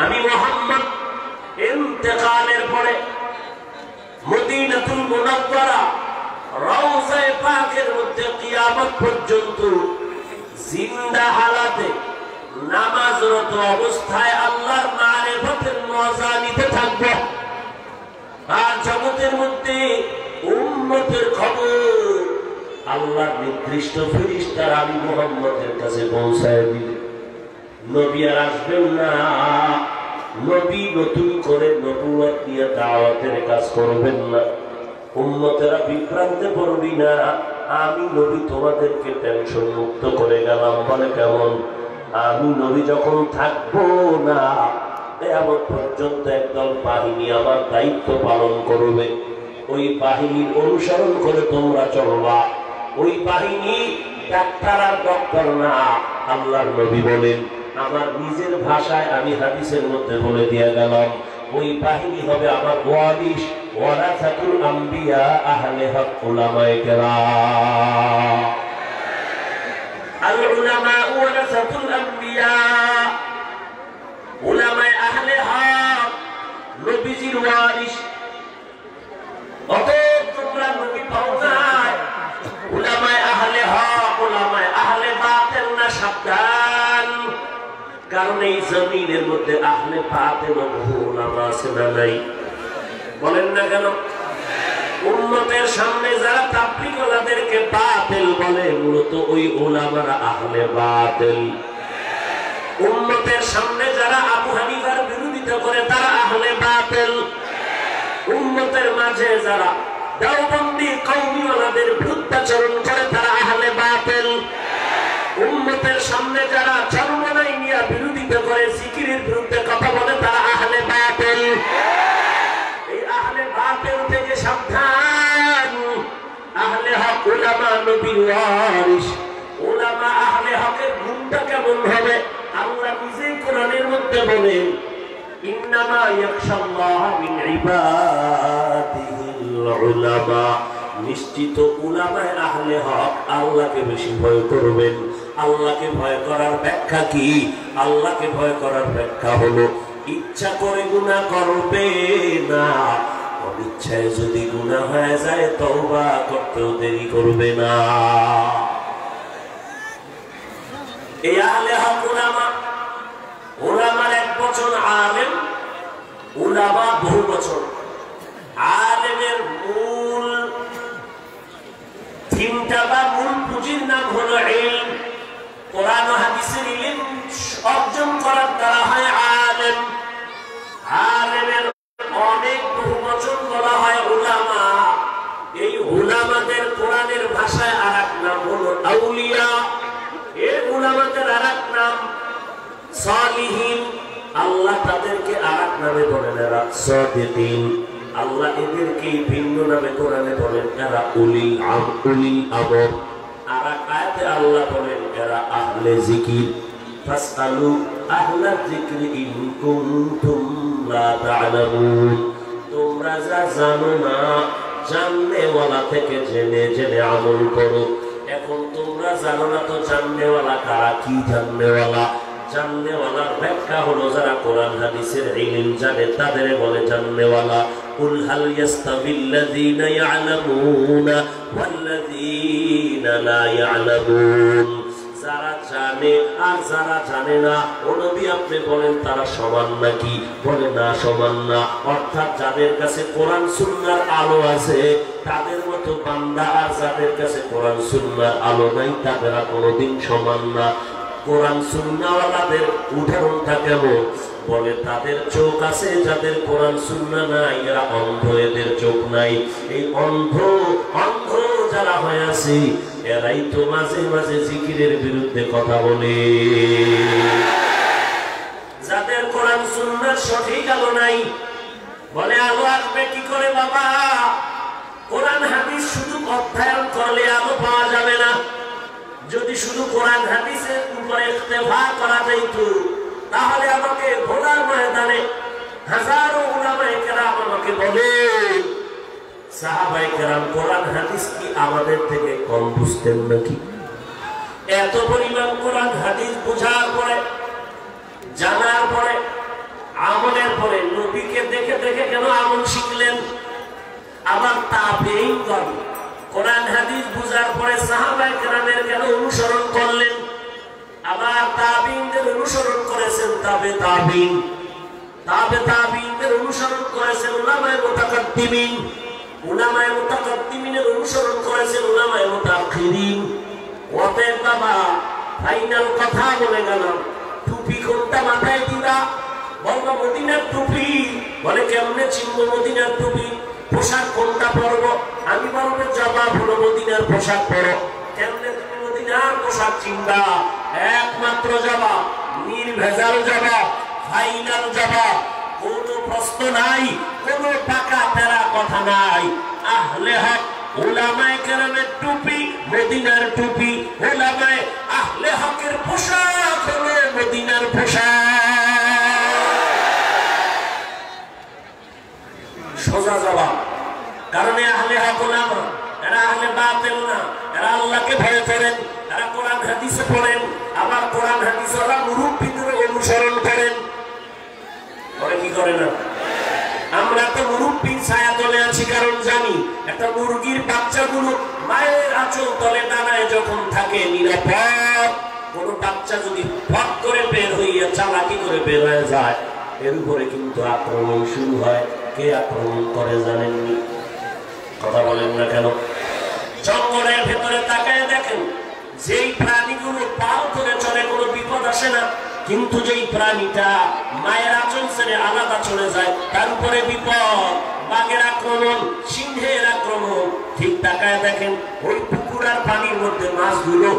আমি মুহাম্মদ ইন্তেকালের পরে মদিনাতুল মুনাওয়ারা রওজায়ে পাকের মধ্যে কিয়ামত পর্যন্ত জিন্দা হালাতে নামাজরত অবস্থায় আল্লাহর মারিফতের মজা নিতে থাকবো। আর জগতের মধ্যে উম্মতের খবর আল্লাহর নির্দিষ্ট ফেরেশতারা আমি মুহাম্মদের কাছে পৌঁছায় দিবে। নবী আর আসবেন না, নবী নতুন করে নবুয়ত নিয়ে দাওয়াতের কাজ করবেন না। উম্মতেরা বিভ্রান্তে পড়বি না, আমি নবী তোমাদেরকে টেনশন মুক্ত করে গেলাম। বলে কেমন? আমি নবী যখন থাকবো না, কিয়ামত পর্যন্ত একদল বাহিনী আমার দায়িত্ব পালন করবে। ওই বাহিনীর অনুসরণ করে তোমরা চলবা। ওই বাহিনী ডাক্তার আর ডক্টর না। আল্লাহর নবী বলেন, আমার নিজের ভাষায় আমি হাদিসের মধ্যে বলে দিয়ে গেলাম, ওই বাহিনী হবে আমার ওয়ারিস, ওয়ারাসাতুল আম্বিয়া আহলে হক উলামায়ে কেরাম। আল উলামা ওয়ারাসাতুল আম্বিয়া, উলামায়ে আহলে হক নবীজির ওয়ারিস। অতএব তোমরা নবী পাও নাই, উলামায়ে আহলে হক, উলামায়ে আহলে বাতিল না, সাবধান। কারণ এই জমিনের মধ্যে আহলে বাতিল উলামা আছে না নাই? বলেন না কেন? উম্মতের সামনে যারা তাবলীগওয়ালাদেরকে বাতিল বলে, মূলত ওই উলামারা আহলে বাতিল। উম্মতের সামনে যারা আবু হানিফার বিরোধিতা করে তারা আহলে বাতিল। উম্মতের মাঝে যারা দেওবন্দি কওমিওয়ালাদের বিরুদ্ধাচরণ করে তারা আহলে বাতিল। উম্মতের সামনে যারা চরমনাই নিয়ে বিরোধিতা করে, জিকিরের বিরুদ্ধে কথা বলে, তারা আহলে বাতিল। এই আহলে বাতিল থেকে সাবধান। আহলে হক উলামা নবীর ওয়ারিস। উলামা আহলে হকের গুণটা কেমন হবে? আল্লাহ নিজেই কোরআনের মধ্যে বলেন, ইন্নামা ইয়াখশাল্লাহ মিন ইবাদিহিল উলামা। নিশ্চিত উলামায়ে আহলে হক আল্লাহকে বেশি ভয় করবেন। আল্লাহকে ভয় করার ব্যাখ্যা কি? আল্লাহকে ভয় করার ব্যাখ্যা হলো, ইচ্ছা করে গুনাহ করবে না, অনিচ্ছায় যদি গুনাহ হয়ে যায় তওবা করতেও দেরি করবে না। এই আহলে হক উলামা, উলামার এক বচন আলেম, উলামা বহু বচন। আলেমের মূল তিনটা বা মূল পুঁজির নাম হলো ইলম। কোরআন ও হাদিসের ইলম অর্জন করার দ্বারা হয় আলেম। আলেমের অনেক বহু বচন বলা হয় উলামা। এই উলামাদের কোরআনের ভাষায় আরেক নাম হলো আউলিয়া। এই উলামাদের আরেক নাম সালিহিন। আল্লাহ তাদেরকে আরেক নামে বলেন এরা সাদিকিন। আল্লাহ এদেরকে ভিন্ন নামে কোরআনে বলেন এরা উলিল আমর। আরেক আয়াতে আল্লাহ বলেন এরা আহলে জিকির। ফাসআলু আহলা যিকরি ইন কুনতুম লা তা'লামুন। তোমরা যা জানো না, জাননেওয়ালা থেকে জেনে জেনে আমল করো। এখন তোমরা জানো না তো জাননেওয়ালা কারা? কি জাননেওয়ালা? জাননেওয়ালার ব্যাখ্যা হলো যারা কোরআন হাদিসের ইলম জানে তাদের বলে জাননেওয়ালা। কুল হাল ইয়াস্তাবিল্লাযীনা ইয়া'লামুনা ওয়াল্লাযীনা লা ইয়া'লামুন। যারা জানে আর যারা জানে না, ও নবী আপনি বলেন তারা সমান নাকি? বলে না, সমান না। অর্থাৎ যাদের কাছে কোরআন সুন্নাহর আলো আছে তাদের মতো বান্দা, আর যাদের কাছে কোরআন সুন্নাহর আলো নাই তারা কোনোদিন সমান না। কোরআন সুন্নাহওয়ালাদের উদাহরণটা কেমন? বলে তাদের চোখ আছে, যাদের কোরআন সুন্নাহ নাই এরা অন্ধ, এদের চোখ নাই। এই অন্ধ যারা হয়ে আছে এরাই তো মাঝে মাঝে জিকিরের বিরুদ্ধে কথা বলে। যাদের কোরআন সুন্নাহর সঠিক আলো নাই, বলে আলো আসবে কি করে বাবা? কোরআন হাদিস শুধু অধ্যয়ন করলে আলো পাওয়া যাবে না। যদি শুধু কোরআন হাদিসের উপরে ইক্তেফা করা যেত, তাহলে আমাকে ভোলার ময়দানে হাজারো উলামায়ে কেরাম আমাকে বলে, সাহাবায়ে কেরাম কোরআন হাদিস কি আমাদের থেকে কম বুঝতেন নাকি? এত পরিমাণ কোরআন হাদিস বোঝার পরে, জানার পরে কেন আমল শিখলেন? আবার তাবেঈনগণ কোরআন হাদিস বুঝার পরে সাহাবায়ে কেরামের কেন অনুসরণ করলেন? আবার তাবেঈনদের অনুসরণ করেছেন তাবেঈনদের অনুসরণ করেছেন উলামায়ে মুতাকাদ্দিমিন, উলামায়ে মুতাকাদ্দিমিনের অনুসরণ করেছেন উলামায়ে মুতাআখিরিন। অতএব বাবা ফাইনাল কথা বলে গেলাম, টুপি কোনটা মাথায় দিবা? বলবো মদিনার টুপি। বলে কেমনে চিনবো মদিনার টুপি? পোশাক কোনটা পরবো? আমি বলবো জবাব হলো মদিনার পোশাক পরো। কেমনে তুমি মদিনার পোশাক চিনবা? একমাত্র জবাব, নির্ভেজাল জবাব, ফাইনাল জবাব, কোনো প্রশ্ন নাই, কোনো টাকা তেরা কথা নাই। আহলে হক উলামায়ে কেরামের টুপি মদিনার টুপি, উলামায়ে আহলে হকের পোশাক হলো মদিনার পোশাক। সোজা জবাব। কারণ আহলে হক উলামা, এরা আহলে বাতিল না, এরা আল্লাহকে ভয় করেন, এরা কোরআন হাদিসে পড়েন, আবার কোরআন হাদিস ওরা মুরব্বিদের অনুসরণ করেন। ওরা কি করে না? আমরা তো মুরব্বির ছায়া তলে আছি, কারণ জানি একটা মুরগির বাচ্চাগুলো মায়ের আঁচল তলে দানায় যখন থাকে নিরাপদ। কোন বাচ্চা যদি ফট করে বের হইয়া চালাকি করে বের হয়ে যায়, এর উপরে কিন্তু আক্রমণ শুরু হয়। কে আক্রমণ করে জানেননি? কথা বলেন না কেন? জঙ্গলের ভেতরে তাকায় দেখেন, যেই প্রাণীগুলো পাল ধরে চলে কোনো বিপদ আসে না, কিন্তু যেই প্রাণীটা মায়ের আঁচল ছেড়ে আলাদা চলে যায় তার উপরে বিপদ। বাঘের আক্রমণ, সিংহের আক্রমণ। ঠিক তাকায় দেখেন ওই পুকুর আর পানির মধ্যে মাছগুলো,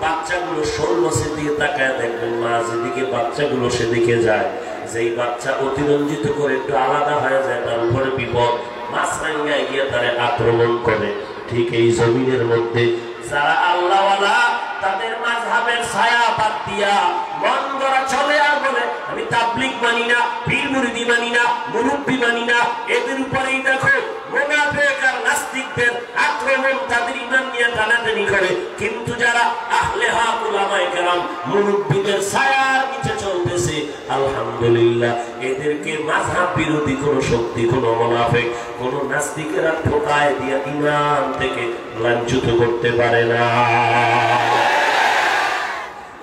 বাচ্চাগুলো শোল মাছের দিকে তাকায় দেখবেন, মাছ এদিকে বাচ্চাগুলো সেদিকে যায়। যেই বাচ্চা অতিরঞ্জিত করে একটু আলাদা হয়ে যায় তার উপরে বিপদ, মাছ রাঙ্গায় গিয়ে তারা আক্রমণ করে। ঠিক এই জমিনের মধ্যে যারা আল্লাহওয়ালা, তাদের মাযহাবের ছায়া বাদ দিয়া মন গড়া চলে আর বলে আমি তাবলীগ মানি না, পীর মুরিদি মানি না, মুরব্বি মানি না, এদের উপরেই দেখো মুনাফিক আর নাস্তিকদের আক্রমণ, তাদের ঈমান নিয়ে টানাটানি করে। কিন্তু যারা আহলে হক উলামায়ে কেরাম মুরব্বিদের ছায়ার নিচে চলতেছে, আলহামদুলিল্লাহ, এদেরকে মাযহাব বিরোধী কোন শক্তি, কোন মুনাফিক, কোন নাস্তিকেরা ঠোকায় দিয়া ঈমান থেকে লাঞ্ছিত করতে পারে না।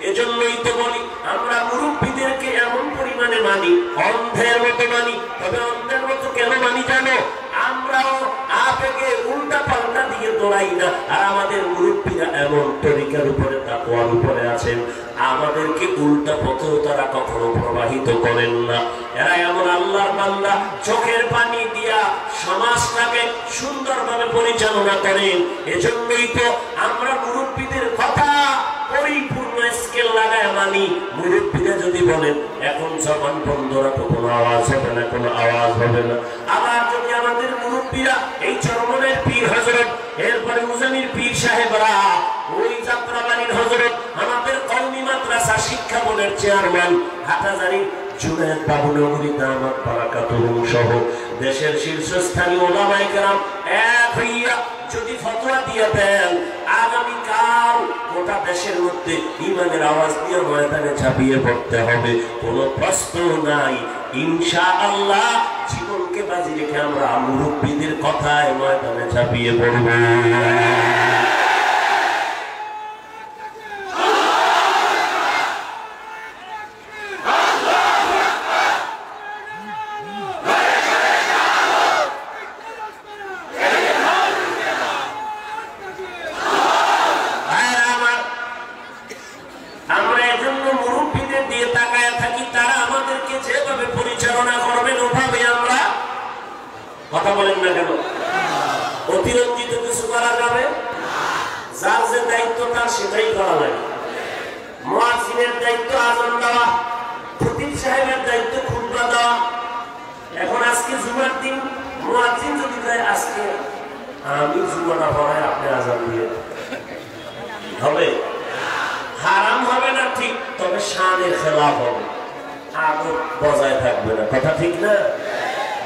এজন্যই তো বলি আমরা মুরব্বিদেরকে এমন পরিমাণে মানি, অন্ধের মতো মানি। তবে অন্ধের মতো কেন মানি জানো? আমরাও আবেগে উল্টা পাল্টা দিয়ে দৌড়াই না। আর আমাদের মুরব্বিরা এমন তরিকার উপরে, তাকওয়ার উপরে আছেন, আমাদেরকে উল্টা পথেও তারা কখনো প্রবাহিত করেন না। এরা এমন আল্লাহর বান্দা, চোখের পানি দিয়া সমাজটাকে সুন্দরভাবে পরিচালনা করেন। এজন্যই তো আমরা মুরব্বিদের কথা পরিপূর্ণ স্কেল লাগায় মানি। মুরব্বিরা যদি বলেন এখন জবান বন্ধ রাখো, কোনো আওয়াজ হবে না, কোনো আওয়াজ হবে না। আবার যদি আমাদের মুরব্বিরা এই চরমনের পীর হযরত, এরপরে উজানির পীর সাহেবরা, ওই যাত্রাবাড়ির হযরত, আমাদের কওমি মাদ্রাসা শিক্ষা বোর্ডের চেয়ারম্যান হাটাজারি জুনায়েদ বাবুনগরী দামাত বারাকাতুহুম সহ দেশের শীর্ষস্থানীয় উলামায়ে কেরাম এক হইয়া যদি ফতোয়া দিয়ে দেন, আগামীকাল গোটা দেশের মধ্যে ঈমানের আওয়াজ দিয়ে ময়দানে ঝাঁপিয়ে পড়তে হবে, কোনো প্রশ্ন নাই। ইনশাআল্লাহ জীবনকে বাজি রেখে আমরা মুরব্বিদের কথায় ময়দানে ঝাঁপিয়ে পড়ব। কথা বলেন না কেন? অতিরঞ্জিত কিছু করা যাবে? যার যে দায়িত্ব তার সেটাই করা লাগে। মুয়াজ্জিনের দায়িত্ব আযান দেওয়া, খতিব সাহেবের দায়িত্ব খুতবা দেওয়া। এখন আজকে জুমার দিন, মুয়াজ্জিন যদি কয় আজকে আমি জুমাটা পড়াই, আপনি আযান দিয়ে হবে? হারাম হবে না ঠিক, তবে শানের খেলাফ হবে, আদব বজায় থাকবে না। কথা ঠিক না?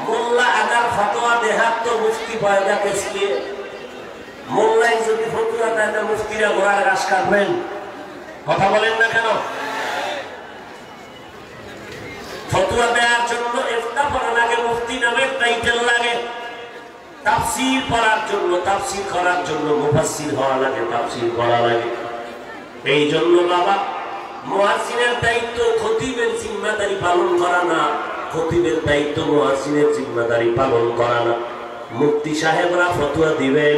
মোল্লা আগার ফতোয়া দেহাত তো মুফতি পয়দা পেছলিয়ে, মোল্লাই যদি ফতোয়া দেয় না মুফতিরা ঘোড়ার ঘাস কাটবেন। কথা বলেন না কেন? ফতোয়া দেওয়ার জন্য ইফতা পড়ার আগে মুফতি নামে একটা টাইটেল লাগে, তাফসীর পড়ার জন্য, তাফসীর করার জন্য মুফাসসির হওয়া লাগে, তাফসীর পড়া লাগে। এই জন্য বাবা মুয়াজ্জিনের দায়িত্ব খতিবের জিম্মাদারি পালন করা না, খতিবের দায়িত্ব মুয়াজ্জিনের জিম্মাদারি পালন করা না। মুফতি সাহেবরা ফতোয়া দিবেন,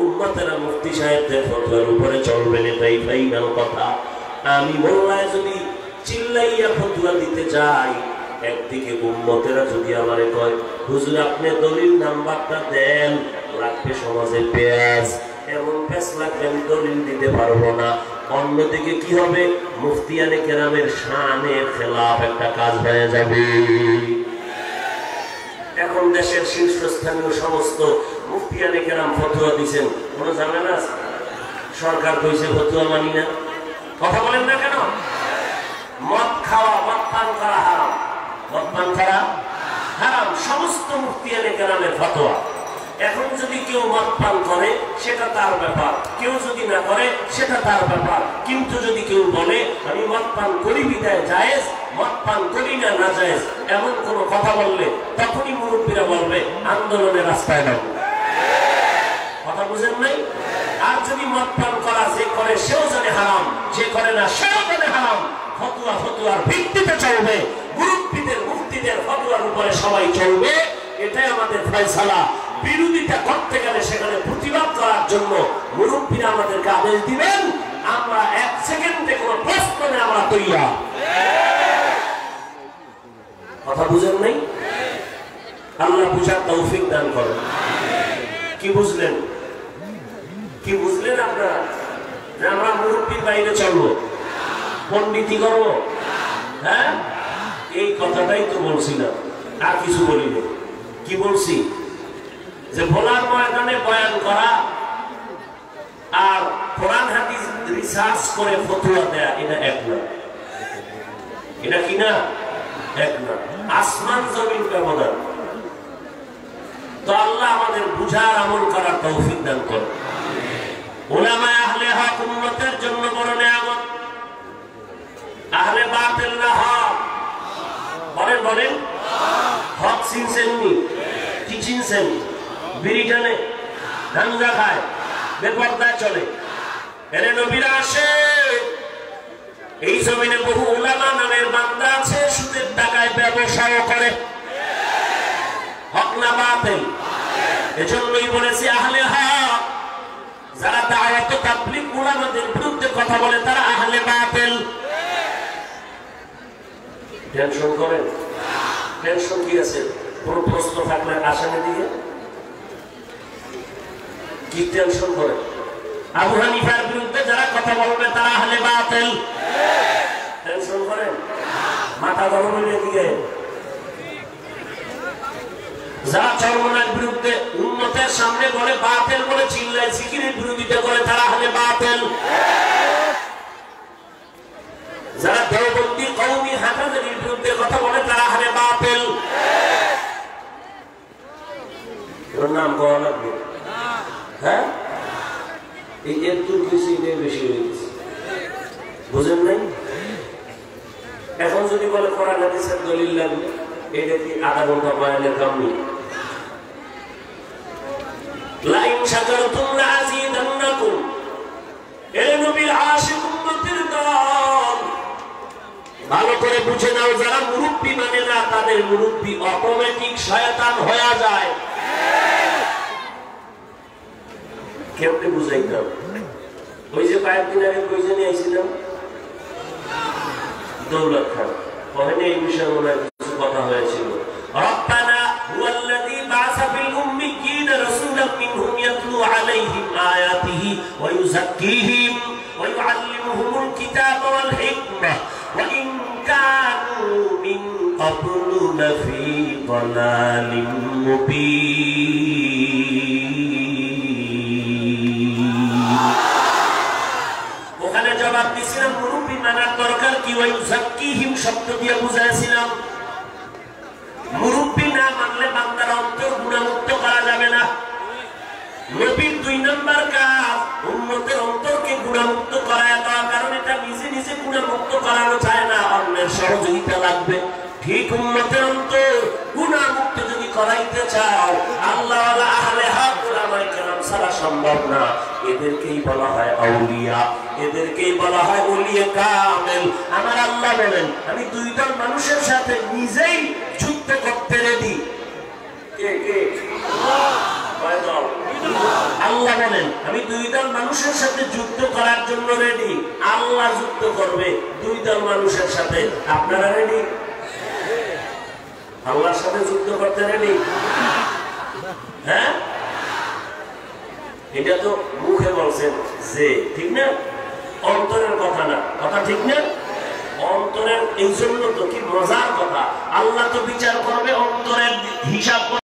উম্মতেরা মুফতি সাহেবদের ফতোয়ার উপরে চলবেন, এটাই ফাইনাল কথা। আমি মোল্লায় যদি চিল্লাইয়া ফতোয়া দিতে যাই, একদিকে উম্মতেরা যদি আমারে কয় হুজুর আপনি দলিল নাম্বারটা দেন, লাগবে সমাজে পেঁয়াজ, এমন পেঁয়াজ লাগবে আমি দলিল দিতে পারবো না। অন্যদিকে কি হবে, মুফতিয়ানে কেরামের শানের খেলাফ একটা কাজ হয়ে যাবে। এখন দেশের শীর্ষস্থানীয় সমস্ত মুফতিয়ানে কেরাম ফতোয়া দিচ্ছেন, কোনো ঝামেলা আছে? সরকার কইছে ফতোয়া মানি না, কথা বলেন না কেন? মদ খাওয়া, মদ পান করা হারাম, মদ পান করা হারাম, সমস্ত মুফতিয়ানে কেরামের ফতোয়া। এখন যদি কেউ মদ পান করে সেটা তার ব্যাপার, কেউ যদি না করে সেটা তার ব্যাপার। কিন্তু যদি কেউ বলে আমি মদ পান করি বিদায় জায়েজ, মদ পান করি না না জায়েজ, এমন কোন কথা বললে তখনই মুরব্বীরা বলবে আন্দোলনের রাস্তায় নাও। কথা বুঝেন নাই? আর যদি মদ পান করা যে করে সেও জানে হারাম, যে করে না সেও জানে হারাম, ফতোয়া ফতোয়ার ভিত্তিতে চলবে, মুরব্বীদের মুফতিদের ফতোয়ার উপরে সবাই চলবে, এটাই আমাদের ফয়সালা। বিরোধিতা করতে গেলে সেখানে প্রতিবাদ করার জন্য মুরব্বীরা আমাদেরকে আদেশ দিবেন, আমরা এক সেকেন্ডে কোনো প্রশ্ন নেই, আমরা তৈরি। কথা বুঝেন নাই? আল্লাহ বুঝার তৌফিক দান করেন। কি বুঝলেন? কি বুঝলেন আপনারা? যে আমরা মুরব্বীর বাইরে চলবো, পণ্ডিতি করবো? হ্যাঁ, এই কথাটাই তো বলছিলাম, আর কিছু বলিনি। কি বলছি? যে ভোলার ময়দানে বয়ান করা আর কোরআন হাদিস রিসার্চ করে ফতোয়া দেয়া, এটা এক না। এটা কি না? এক না। আসমান জমিন ব্যবধান। তো আল্লাহ আমাদের বুঝার আমল করার তৌফিক দান করে। উলামায়ে আহলে হক উম্মতের জন্য বড় নিয়ামত। আহলে বাতিল না হক, বলেন বলেন, হক চিনছেন নি? কি চিনছেন? বিড়ি টানে, গাঞ্জা খায়, বেপরদায় চলে, এরে নবীরা আসে। এই জমিনে বহু উলামা নামের বান্দা আছে, সুদের টাকায় ব্যবসাও করে। হক না বাতিল? এজন্যই বলেছি আহলে হক। যারা দাওয়াত তাবলীগ উলামাদের বিরুদ্ধে কথা বলে তারা আহলে বাতিল। টেনশন করেন? টেনশন কি আছে? কোন প্রশ্ন থাকলে আসেন দিকে। কি টেনশন করে? আবু হানিফার বিরুদ্ধে যারা কথা বলবে তারা আহলে বাতিল। টেনশন করেন? মাথা গরম হয়ে দিকে। যারা চরমনার বিরুদ্ধে উম্মতের সামনে বলে বাতিল বলে চিল্লায়, জিকিরের বিরোধিতা করে তারা আহলে বাতিল। যারা দেওবন্দি কওমি হাফেজের বিরুদ্ধে কথা বলে তারা আহলে বাতিল। ওর নাম কওয়া লাগবে? হ্যাঁ, এই একটু বেশি বেশি হয়ে গেছে, বুঝেন নাই? এখন যদি বলে কোরআন হাদিসের দলিল লাগবে, এটা কি আধা ঘন্টা বয়ানের কাম নেই? লাইন শাকারতুম লাযীদান্নাকুম। এ নবীর আশিক উম্মতের দল, ভালো করে বুঝে নাও, যারা মুরব্বী মানে না তাদের মুরব্বী অটোমেটিক শয়তান হয়ে যায়। কেমনে বুঝাইতাম? ওই যে কয়েকদিন আগে কইছে নিয়ে আইছিলাম দৌলত খান, ওখানে এই বিষয়ে মনে হয় কিছু কথা হয়েছিল। রব্বানা হুয়াল্লাযী বা'আসা ফিল উম্মিয়্যিনা রাসূলাম মিনহুম ইয়াতলু আলাইহিম আয়াতিহি ওয়া ইউযাক্কিহিম ওয়া ইউআল্লিমুহুমুল কিতাবা ওয়াল হিকমা ওয়া ইন কানু মিন ক্বাবলু লাফী দালালিম মুবিন। ওখানে জবাব দিছিলাম মুরব্বী মানার দরকার কি? ওই যাক্কিহিম শব্দ দিয়ে বুঝাইছিলাম মুরব্বী না মানলে বান্দার অন্তর গুনাহমুক্ত করা যাবে না। নবীর 2 নম্বর কাজ উম্মতের অন্তরকে গুনাহমুক্ত করায় দেওয়া, কারণ এটা নিজে নিজে গুনাহমুক্ত করানো যায় না, অন্যের সহযোগিতা লাগবে। ঠিক উম্মতের অন্তর গুনাহ মুক্ত যদি করাইতে চাও, আল্লাহ ওয়ালা আহলে হক উলামায়ে কেরাম ছাড়া সম্ভব না। এদেরকেই বলা হয় আউলিয়া, এদেরকেই বলা হয় ওলিয়ে কামেল। আমার আল্লাহ বলেন, আমি দুই দল মানুষের সাথে নিজেই যুদ্ধ করতে রেডি। কে কে? আল্লাহ বলেন, আমি দুই দল মানুষের সাথে যুদ্ধ করার জন্য রেডি। আল্লাহ যুদ্ধ করবে দুই দল মানুষের সাথে। আপনারা রেডি? আল্লাহর সাথে যুদ্ধ করতে রেডি? হ্যাঁ, এটা তো মুখে বলছেন যে, ঠিক না? অন্তরের কথা না, কথা ঠিক না? অন্তরের, এই জন্য তো কি মজার কথা, আল্লাহ তো বিচার করবে অন্তরের হিসাব।